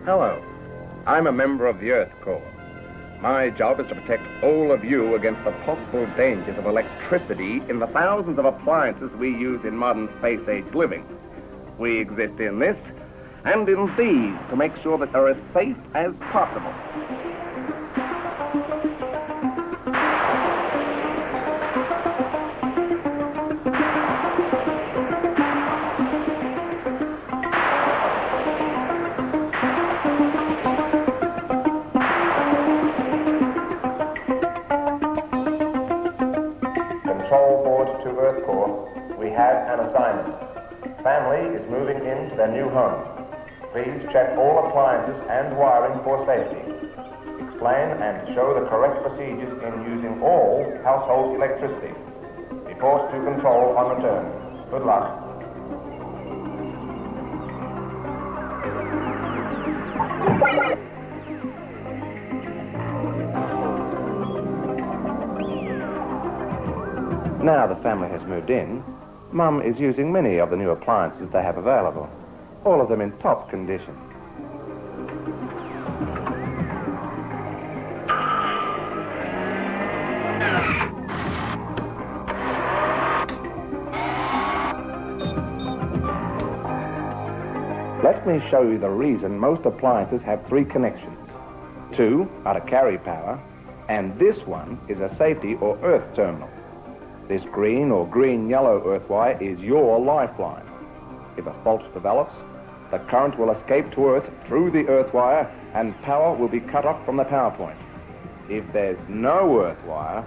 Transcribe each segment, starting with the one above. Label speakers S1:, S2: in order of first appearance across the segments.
S1: Hello. I'm a member of the Earth Corps. My job is to protect all of you against the possible dangers of electricity in the thousands of appliances we use in modern space-age living. We exist in this and in these to make sure that they're as safe as possible.
S2: Control Board to Earth Corps, we have an assignment. Family is moving into their new home. Please check all appliances and wiring for safety. Explain and show the correct procedures in using all household electricity. Report to control on return. Good luck.
S3: Now the family has moved in, Mum is using many of the new appliances they have available, all of them in top condition. Let me show you the reason most appliances have 3 connections. 2 are to carry power, and this one is a safety or earth terminal. This green or green-yellow earth wire is your lifeline. If a fault develops, the current will escape to earth through the earth wire and power will be cut off from the power point. If there's no earth wire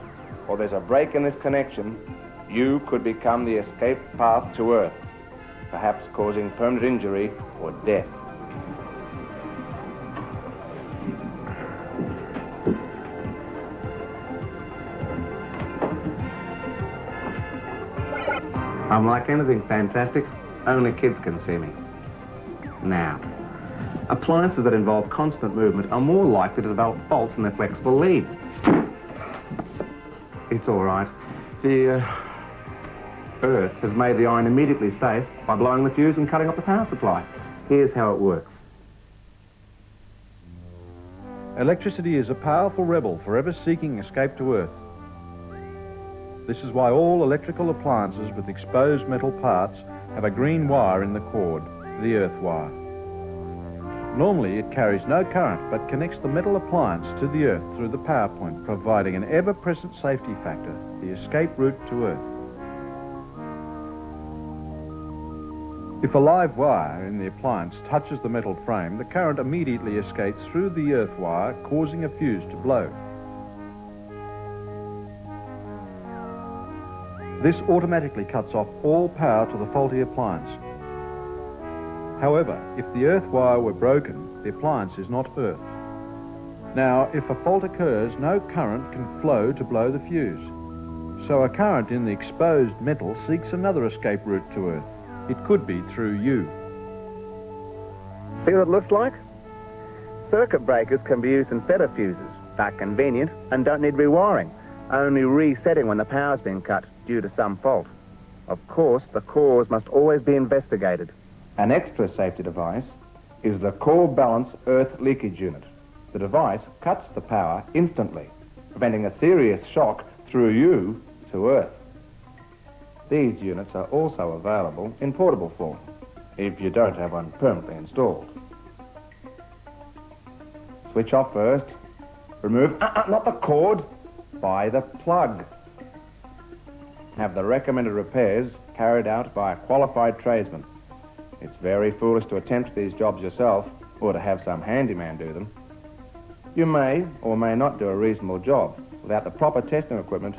S3: or there's a break in this connection, you could become the escape path to earth, perhaps causing permanent injury or death. I'm like anything fantastic, only kids can see me. Now, appliances that involve constant movement are more likely to develop faults in their flexible leads. It's all right. The Earth has made the iron immediately safe by blowing the fuse and cutting off the power supply. Here's how it works.
S4: Electricity is a powerful rebel forever seeking escape to Earth. This is why all electrical appliances with exposed metal parts have a green wire in the cord, the earth wire. Normally it carries no current but connects the metal appliance to the earth through the power point, providing an ever-present safety factor, the escape route to Earth. If a live wire in the appliance touches the metal frame, the current immediately escapes through the earth wire, causing a fuse to blow. This automatically cuts off all power to the faulty appliance. However, if the earth wire were broken, the appliance is not earthed. Now, if a fault occurs, no current can flow to blow the fuse. So a current in the exposed metal seeks another escape route to Earth. It could be through you.
S3: See what it looks like? Circuit breakers can be used instead of fuses. They're convenient and don't need rewiring, only resetting when the power's been cut due to some fault. Of course, the cause must always be investigated. An extra safety device is the Core Balance Earth Leakage Unit. The device cuts the power instantly, preventing a serious shock through you to Earth. These units are also available in portable form, if you don't have one permanently installed. Switch off first. Remove, not the cord, by the plug. Have the recommended repairs carried out by a qualified tradesman. It's very foolish to attempt these jobs yourself or to have some handyman do them. You may or may not do a reasonable job. Without the proper testing equipment,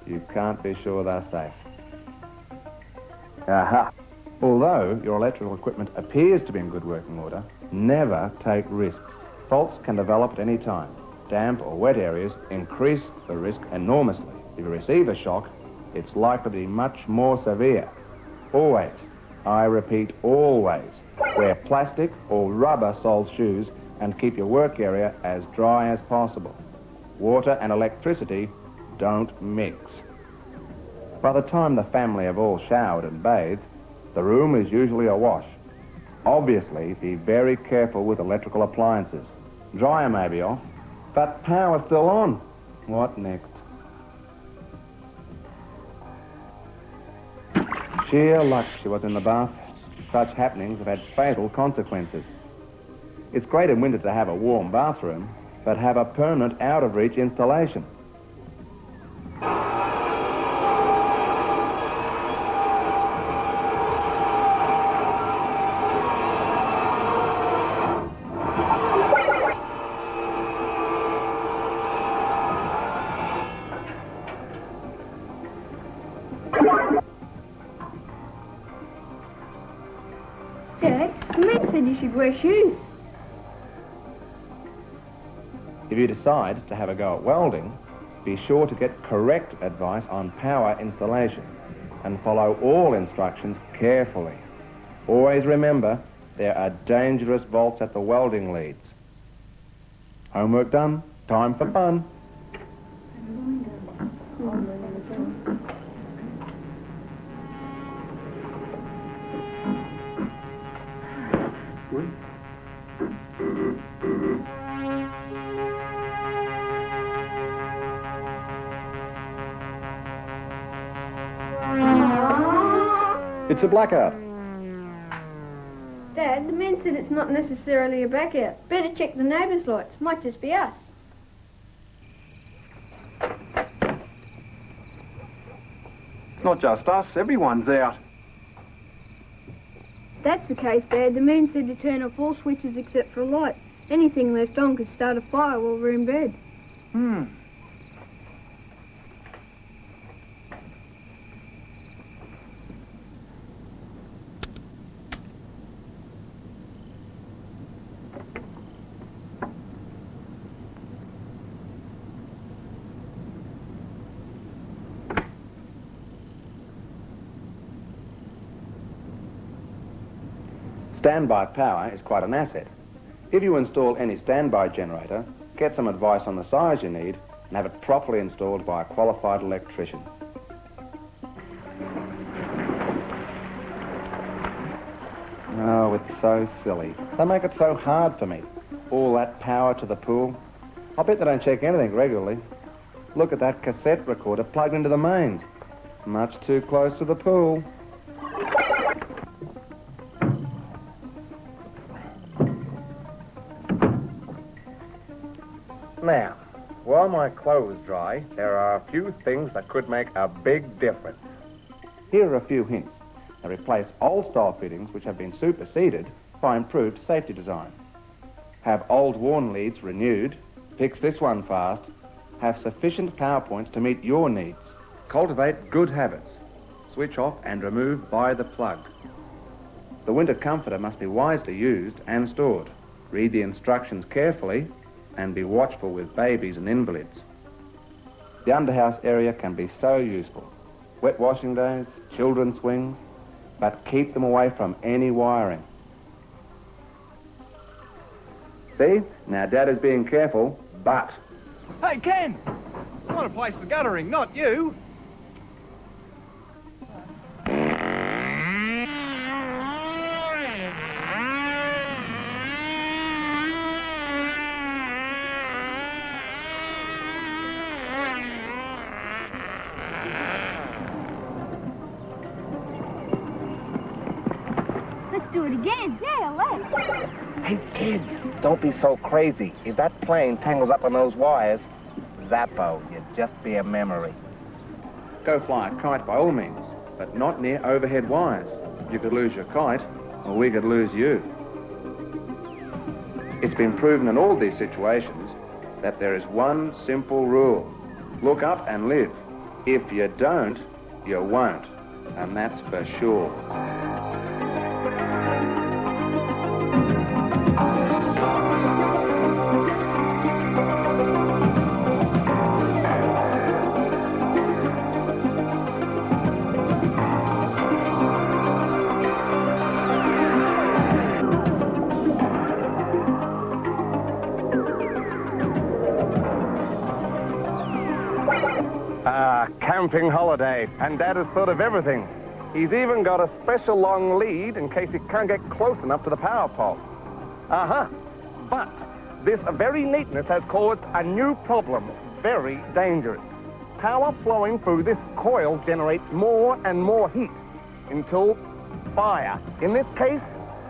S3: you can't be sure they're safe. Aha! Although your electrical equipment appears to be in good working order, never take risks. Faults can develop at any time. Damp or wet areas increase the risk enormously. If you receive a shock, it's likely to be much more severe. Always, I repeat, always, wear plastic or rubber-soled shoes and keep your work area as dry as possible. Water and electricity don't mix. By the time the family have all showered and bathed, the room is usually awash. Obviously, be very careful with electrical appliances. Dryer may be off, but power's still on. What next? Sheer luck she was in the bath. Such happenings have had fatal consequences. It's great in winter to have a warm bathroom, but have a permanent out-of-reach installation.
S5: Dad, the man said you should wear shoes.
S3: If you decide to have a go at welding, be sure to get correct advice on power installation and follow all instructions carefully. Always remember, there are dangerous volts at the welding leads. Homework done, time for fun.
S4: It's a blackout.
S5: Dad, the man said it's not necessarily a blackout. Better check the neighbours' lights. Might just be us.
S4: It's not just us, everyone's out.
S5: If that's the case, Dad, the man said to turn off all switches except for a light. Anything left on could start a fire while we're in bed.
S3: Standby power is quite an asset. If you install any standby generator, get some advice on the size you need and have it properly installed by a qualified electrician. Oh, it's so silly. They make it so hard for me. All that power to the pool. I bet they don't check anything regularly. Look at that cassette recorder plugged into the mains. Much too close to the pool.
S1: Now, while my clothes dry, there are a few things that could make a big difference.
S3: Here are a few hints. They replace old-style fittings which have been superseded by improved safety design. Have old worn leads renewed, fix this one fast, have sufficient power points to meet your needs. Cultivate good habits. Switch off and remove by the plug. The winter comforter must be wisely used and stored. Read the instructions carefully and be watchful with babies and invalids. The underhouse area can be so useful. Wet washing days, children's swings, but keep them away from any wiring. See? Now Dad is being careful, but...
S4: Hey, Ken! I want to place the guttering, not you.
S5: Let's do it again. Yeah, let's.
S1: Hey, kids, don't be so crazy. If that plane tangles up on those wires, Zappo, you'd just be a memory.
S3: Go fly a kite by all means, but not near overhead wires. You could lose your kite, or we could lose you. It's been proven in all these situations that there is one simple rule. Look up and live. If you don't, you won't. And that's for sure.
S1: Camping holiday, and that is sort of everything. He's even got a special long lead in case he can't get close enough to the power pole. But this very neatness has caused a new problem, very dangerous. Power flowing through this coil generates more and more heat until fire. In this case,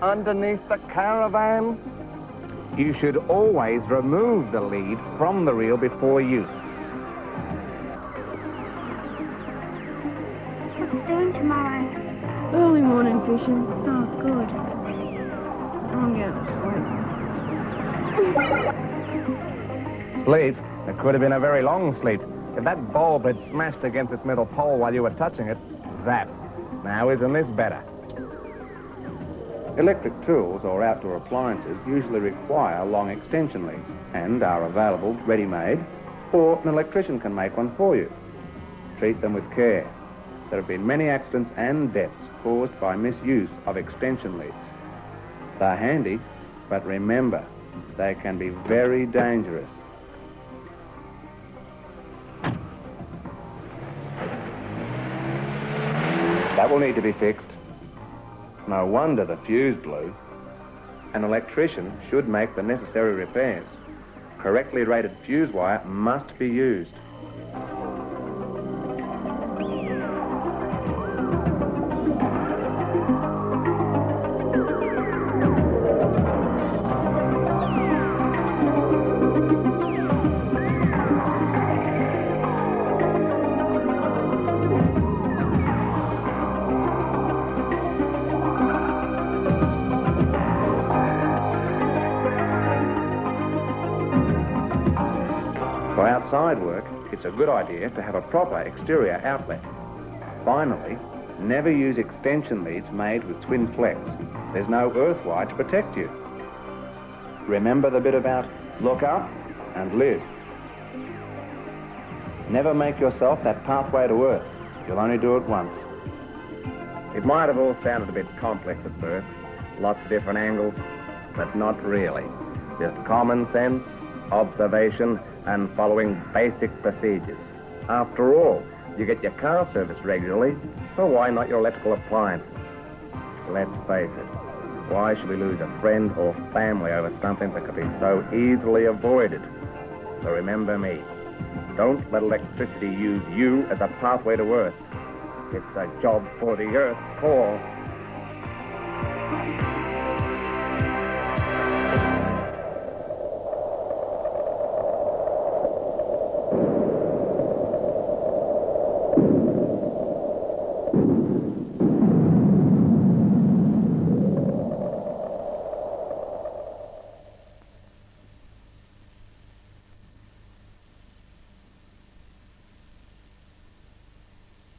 S1: underneath the caravan. You should always remove the lead from the reel before use.
S5: What's doing tomorrow? Early morning fishing. Oh, good. I'm going to sleep.
S1: Sleep? It could have been a very long sleep. If that bulb had smashed against this metal pole while you were touching it, zap. Now isn't this better?
S3: Electric tools or outdoor appliances usually require long extension leads and are available ready-made, or an electrician can make one for you. Treat them with care. There have been many accidents and deaths caused by misuse of extension leads. They're handy, but remember, they can be very dangerous. That will need to be fixed. No wonder the fuse blew. An electrician should make the necessary repairs. Correctly rated fuse wire must be used. For outside work, it's a good idea to have a proper exterior outlet. Finally, never use extension leads made with twin flex. There's no earth wire to protect you. Remember the bit about look up and live. Never make yourself that pathway to earth. You'll only do it once.
S1: It might have all sounded a bit complex at first. Lots of different angles, but not really. Just common sense, observation, and following basic procedures. After all, you get your car serviced regularly, so why not your electrical appliances? Let's face it, why should we lose a friend or family over something that could be so easily avoided? So remember me, don't let electricity use you as a pathway to Earth. It's a job for the Earth Corps.